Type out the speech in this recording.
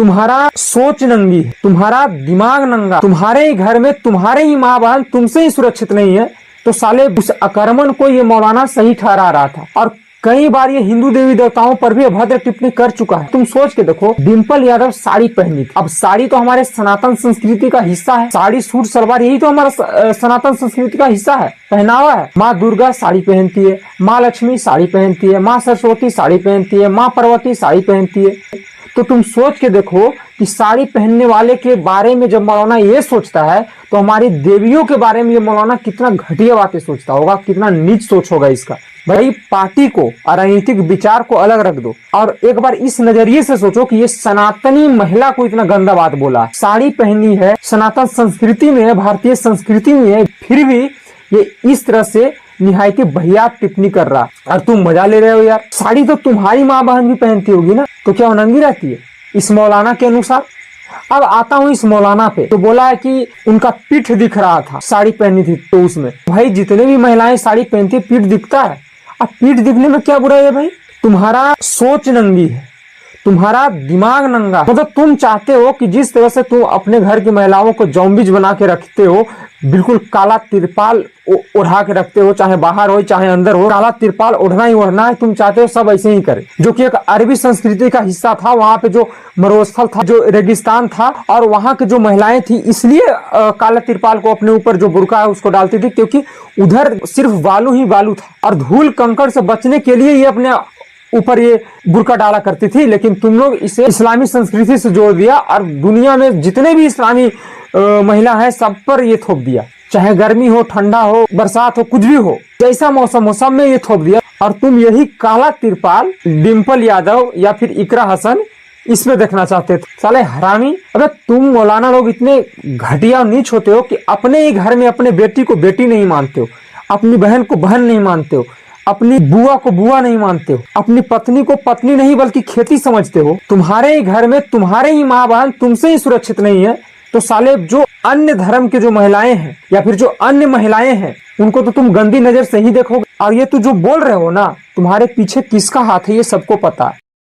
तुम्हारा सोच नंगी है, तुम्हारा दिमाग नंगा, तुम्हारे ही घर में तुम्हारे ही माँ बहन तुमसे ही सुरक्षित नहीं है, तो साले उस आक्रमण को ये मौलाना सही ठहरा रहा था। और कई बार ये हिंदू देवी देवताओं पर भी अभद्र टिप्पणी कर चुका है। तुम सोच के देखो, डिंपल यादव साड़ी पहनी थी। अब साड़ी तो हमारे सनातन संस्कृति का हिस्सा है, साड़ी सूट सलवार यही तो हमारा सनातन संस्कृति का हिस्सा है, पहनावा है। माँ दुर्गा साड़ी पहनती है, माँ लक्ष्मी साड़ी पहनती है, माँ सरस्वती साड़ी पहनती है, माँ पार्वती साड़ी पहनती है। तो तुम सोच के देखो कि साड़ी पहनने वाले के बारे में जब मौलाना ये सोचता है, तो हमारी देवियों के बारे में ये मौलाना कितना घटिया बातें सोचता होगा, कितना नीच सोच होगा इसका। भाई पार्टी को और राजनीतिक विचार को अलग रख दो और एक बार इस नजरिए से सोचो कि ये सनातनी महिला को इतना गंदा बात बोला। साड़ी पहनी है, सनातन संस्कृति में है, भारतीय संस्कृति में है, फिर भी ये इस तरह से निहायती बहियात टिप्पणी कर रहा और तुम मजा ले रहे हो यार। साड़ी तो तुम्हारी माँ बहन भी पहनती होगी ना, तो क्या वो नंगी रहती है इस मौलाना के अनुसार? अब आता हूँ इस मौलाना पे, तो बोला है कि उनका पीठ दिख रहा था, साड़ी पहनी थी तो उसमें। भाई जितने भी महिलाएं साड़ी पहनती है पीठ दिखता है। अब पीठ दिखने में क्या बुराई है भाई? तुम्हारा सोच नंगी है, तुम्हारा दिमाग नंगा। मतलब तुम चाहते हो कि जिस तरह से तुम अपने घर की महिलाओं को जॉम्बीज बना के रखते हो, बिल्कुल काला तिरपाल ओढ़ा के रखते हो, चाहे बाहर हो चाहे अंदर हो, काला तिरपाल ओढ़ना ही ओढ़ना है। तुम चाहते हो सब ऐसे ही करे, जो कि एक अरबी संस्कृति का हिस्सा था। वहां पे जो मरुस्थल था, जो रेगिस्तान था, और वहां की जो महिलाएं थी इसलिए काला तिरपाल को अपने ऊपर जो बुर्का है उसको डालती थी, क्योंकि उधर सिर्फ बालू ही बालू था और धूल कंकड़ से बचने के लिए ये अपने ऊपर ये बुर्का डाला करती थी। लेकिन तुम लोग इसे इस्लामी संस्कृति से जोड़ दिया और दुनिया में जितने भी इस्लामी महिला हैं सब पर ये थोप दिया। चाहे गर्मी हो, ठंडा हो, बरसात हो, कुछ भी हो, जैसा मौसम हो, सब में ये थोप दिया। और तुम यही काला तिरपाल डिंपल यादव या फिर इकरा हसन इसमें देखना चाहते थे। साले हरामी। अबे तुम मौलाना लोग इतने घटिया और नीच होते हो कि अपने ही घर में अपने बेटी को बेटी नहीं मानते हो, अपनी बहन को बहन नहीं मानते हो, अपनी बुआ को बुआ नहीं मानते हो, अपनी पत्नी को पत्नी नहीं बल्कि खेती समझते हो। तुम्हारे ही घर में तुम्हारे ही माँ बहन तुमसे ही सुरक्षित नहीं है, तो साले जो अन्य धर्म के जो महिलाएं हैं या फिर जो अन्य महिलाएं हैं उनको तो तुम गंदी नजर से ही देखोगे। और ये तू जो बोल रहे हो ना, तुम्हारे पीछे किसका हाथ है ये सबको पता है।